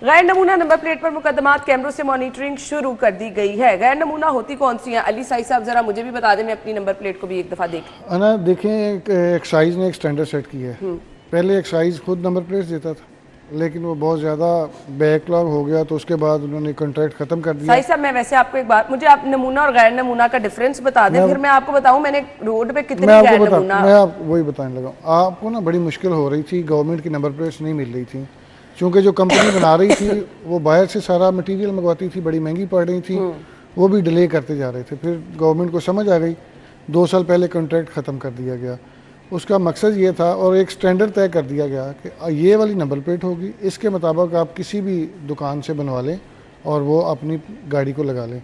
गैर नमूना number plate पर मुकदमात कैमरों से मॉनिटरिंग शुरू कर दी गई है। गैर नमूना होती कौन सी हैं? अली साई साहब जरा मुझे भी बता दें, मैं अपनी नंबर प्लेट को भी एक दफा देख। अना देखें, एक एक्साइज ने एक स्टैंडर्ड सेट किया है। पहले एक्साइज खुद नंबर प्लेट देता था, लेकिन वो बहुत ज़्यादा बैकलॉग हो गया, तो उसके बाद उन्होंने कॉन्ट्रैक्ट ख़त्म कर दिया। साई साहब, मैं वैसे आपको एक बात, मुझे आप नमूना और गैर नमूना का डिफरेंस बता दें, फिर मैं आपको बताऊं मैंने रोड पे कितनी गैर नमूना। मैं आपको वही बताने लगा। आपको ना बड़ी मुश्किल हो रही थी, गवर्नमेंट की नंबर प्लेट्स नहीं मिल रही थी, क्योंकि जो कंपनी बना रही थी वो बाहर से सारा मटेरियल मंगवाती थी, बड़ी महंगी पड़ रही थी, वो भी डिले करते जा रहे थे। फिर गवर्नमेंट को समझ आ गई, 2 साल पहले कॉन्ट्रैक्ट ख़त्म कर दिया गया। उसका मकसद ये था, और एक स्टैंडर्ड तय कर दिया गया कि ये वाली नंबर प्लेट होगी, इसके मुताबिक आप किसी भी दुकान से बनवा लें और वो अपनी गाड़ी को लगा लें।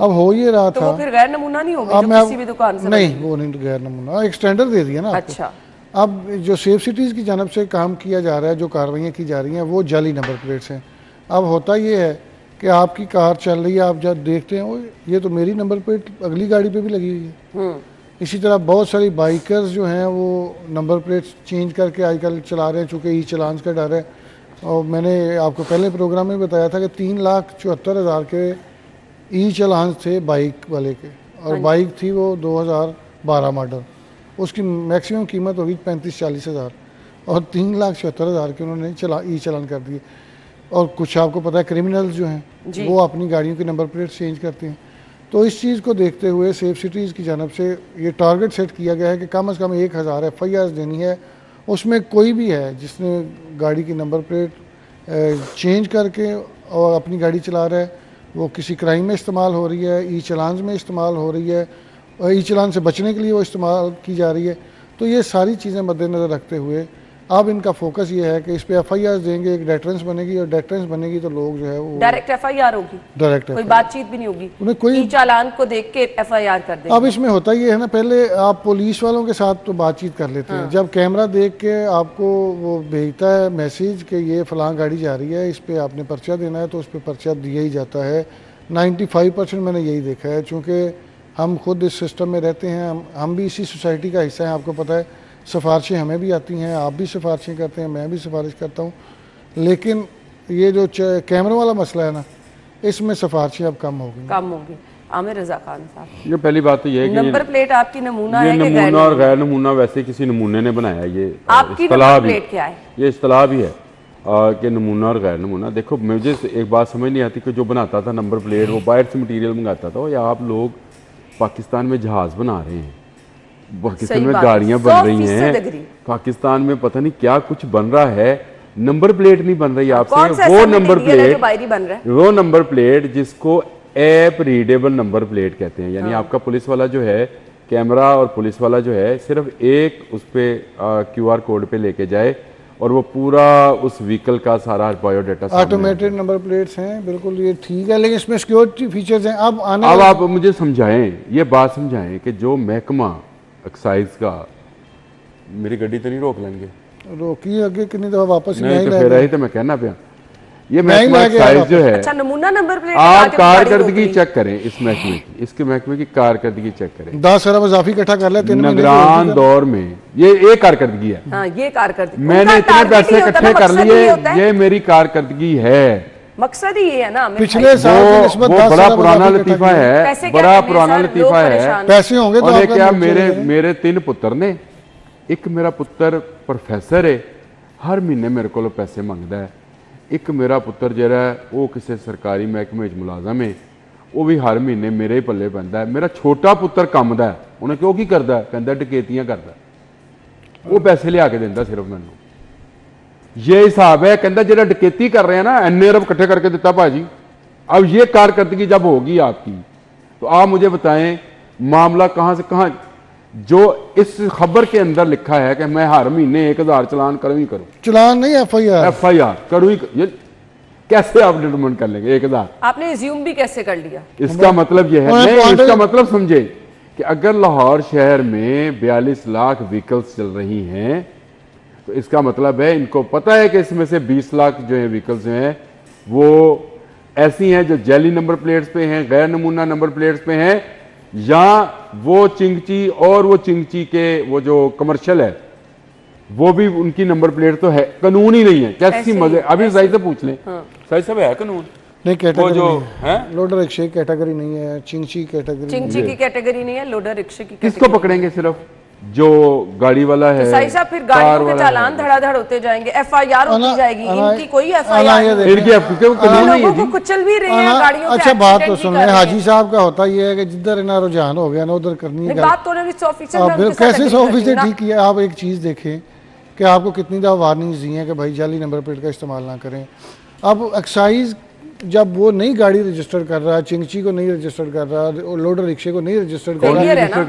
अब हो ये रहा तो था, वो फिर गैर नमूना नहीं होगी जो किसी भी दुकान से नहीं, वो नहीं गैर नमूना, एक स्टैंडर्ड दे दिया ना आपको। अच्छा, अब जो सेफ सिटीज़ की जानब से काम किया जा रहा है, जो कार्रवाइयाँ की जा रही हैं, वो जाली नंबर प्लेट्स हैं। अब होता ये है कि आपकी कार चल रही है, आप जब देखते हैं वो ये तो मेरी नंबर प्लेट अगली गाड़ी पे भी लगी हुई है। इसी तरह बहुत सारी बाइकर्स जो हैं वो नंबर प्लेट चेंज करके आजकल चला रहे हैं, चूँकि ई चलान का डर है। और मैंने आपको पहले प्रोग्राम में बताया था कि 3,74,000 के ई चलान थे बाइक वाले के, और बाइक थी वो 2012 मॉडल, उसकी मैक्सिमम कीमत होगी 35-40 हज़ार, और 3,76,000 के उन्होंने ई चलान कर दिए। और कुछ आपको पता है क्रिमिनल्स जो हैं वो अपनी गाड़ियों की नंबर प्लेट चेंज करते हैं। तो इस चीज़ को देखते हुए सेफ सिटीज़ की जानब से ये टारगेट सेट किया गया है कि कम से कम 1,000 FIR देनी है। उसमें कोई भी है जिसने गाड़ी की नंबर प्लेट चेंज करके और अपनी गाड़ी चला रहा है, वो किसी क्राइम में इस्तेमाल हो रही है, ई चलान में इस्तेमाल हो रही है, और ई चलान से बचने के लिए वो इस्तेमाल की जा रही है। तो ये सारी चीज़ें मद्देनज़र रखते हुए अब इनका फोकस ये है कि इस पे FIR देंगे, एक डेटरेंस बनेगी, और डेटरेंस बनेगी तो लोग जो है वो डायरेक्ट FIR होगी, डायरेक्ट कोई बातचीत भी नहीं होगी, उन्हें कोई ई चालान को देख के FIR कर देंगे। अब इसमें होता ये है ना, पहले आप पुलिस वालों के साथ तो बातचीत कर लेते हैं, जब कैमरा देख के आपको वो भेजता है मैसेज कि ये फलां गाड़ी जा रही है, इस पे आपने पर्चा देना है, तो उस पर पर्चा दिया ही जाता है। 95% मैंने यही देखा है, चूँकि हम खुद इस सिस्टम में रहते हैं, हम भी इसी सोसाइटी का हिस्सा हैं। आपको पता है सिफारिशें हमें भी आती हैं, आप भी सिफारिशें करते हैं, मैं भी सिफारिश करता हूँ, लेकिन ये जो कैमरों वाला मसला है ना, इसमें सिफारिशें अब कम होगी। आमिर रजा खान साहब, ये पहली बात तो ये है कि नंबर प्लेट आपकी नमूना ये है कि नमूना और गैर नमूना वैसे किसी नमूने ने बनाया, ये आपकी नंबर प्लेट क्या है? ये इस्तिलाह भी है कि नमूना और गैर नमूना। देखो, मुझे एक बात समझ नहीं आती कि जो बनाता था नंबर प्लेट वो बाहर से मटीरियल मंगाता था, या आप लोग पाकिस्तान में जहाज बना रहे हैं, पाकिस्तान में गाड़ियां बन रही हैं, पाकिस्तान में पता नहीं क्या कुछ बन रहा है, नंबर प्लेट नहीं बन रही आपसे। वो नंबर प्लेट जिसको ऐप रीडेबल नंबर प्लेट कहते हैं, यानी आपका पुलिस वाला जो है, कैमरा और पुलिस वाला जो है, सिर्फ एक उस पर QR कोड पे लेके जाए और वो पूरा उस व्हीकल का सारा बायोडाटा ऑटोमेटेड नंबर प्लेट्स हैं, बिल्कुल ये ठीक है, लेकिन इसमें सिक्योरिटी फीचर्स हैं। अब आप मुझे समझाएं, ये बात समझाएं कि जो महकमा एक्साइज का मेरी गड्डी तो नहीं रोक लेंगे, रोकी आगे कितनी दफा वापस नहीं, तो फिर यही तो मैं कहना पिया, ये महकमा एक्साइज जो है, अच्छा नमूना नंबर प्लेट आप कारकर्दगी चेक करें इस महकमे की, इसके महकमे की कारकर्दगी चेक करें। 10 अरब इजाफी इकट्ठा कर लेते हैं निगरान दौर में, ये एक कारकर्दगी है। हाँ, ये कारकर्दगी, मैंने इतने पैसे इकट्ठे कर लिए, ये मेरी कारकर्दगी है। मकसद ही ये है ना, पिछले साल वो बड़ा पुराना लतीफा है, बड़ा पुराना लतीफा है। पैसे होंगे तो क्या मेरे 3 पुत्र ने, एक मेरा पुत्र प्रोफेसर है, हर महीने मेरे को पैसे मंगता है, एक मेरा पुत्र जरा वो किसी सरकारी महकमे मुलाजम है, वो भी हर महीने मेरे ही पल्ले पैंदा है। मेरा छोटा पुत्र कमदा है, उन्हें क्यों की करता है, कहता डकैतियां करता, वो पैसे लिया के देता सिर्फ मैनू। ये हिसाब है, कहता जरा डकैती कर रहे हैं ना, इन्ने अरब इकट्ठे करके देता भाजी। अब ये कारकर्दगी जब होगी आपकी, तो आप मुझे बताएं मामला कहां से कहां, जो इस खबर के अंदर लिखा है कि मैं हर महीने 1,000 चलान करूं ही करूं, चलान नहीं FIR करूं ही, ये कैसे आप डिटरमाइन कर लेंगे 1,000? आपने एज्यूम भी कैसे कर लिया? इसका मतलब यह है, नहीं, इसका मतलब समझे कि अगर लाहौर शहर में 42 लाख व्हीकल्स चल रही हैं, तो इसका मतलब है इनको पता है कि इसमें से 20 लाख जो है व्हीकल्स हैं वो ऐसी हैं जो जैली नंबर प्लेट्स पे हैं, गैर नमूना नंबर प्लेट्स पे हैं, या वो चिंगची और वो चिंगची के वो जो कमर्शियल है वो भी उनकी नंबर प्लेट तो है, कानून ही नहीं है। कैसी मजे, अभी साई से पूछ लें, साई साहब है कानून? नहीं, कैटेगरी जो नहीं है, लोडर रिक्शे कैटेगरी नहीं है, चिंची कैटेगरी चिंची की कैटेगरी नहीं है, लोडर रिक्शे की किसको पकड़ेंगे? सिर्फ जो गाड़ी वाला है, साई साहब फिर गाड़ियों के चालान धड़ाधड़ होते जाएंगे, एफआईआर होती जाएगी, इनकी कोई एफआईआर नहीं, लोगों को कुचल भी रहे हैं गाड़ियों के। अच्छा बात तो सुन रहे, हाजी साहब का होता ये है कि जिधर ना रुझान हो गया ना उधर करनी है बात तो उन्होंने 100% कैसे 100% ठीक किया। आप एक चीज़ देखें कि आपको कितनी दफ़ा वार्निंग्स दी हैं कि भाई जाली नंबर प्लेट का इस्तेमाल ना करें। अब एक्साइज जब वो नई गाड़ी रजिस्टर कर रहा है, चिंची को नहीं रजिस्टर कर रहा, लोडर रिक्शे को नहीं रजिस्टर कर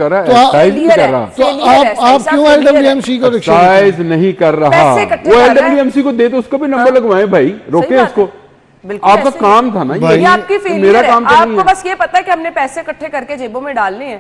रहा, तो आप क्यों LWMC को एक्साइज नहीं कर रहा? वो LWMC को दे तो उसको भी नंबर लगवाए भाई, रोके उसको। आपका काम था ना, ये आपकी फेलियर है। आपको बस ये पता है कि हमने पैसे इकट्ठे करके जेबों में डालने हैं।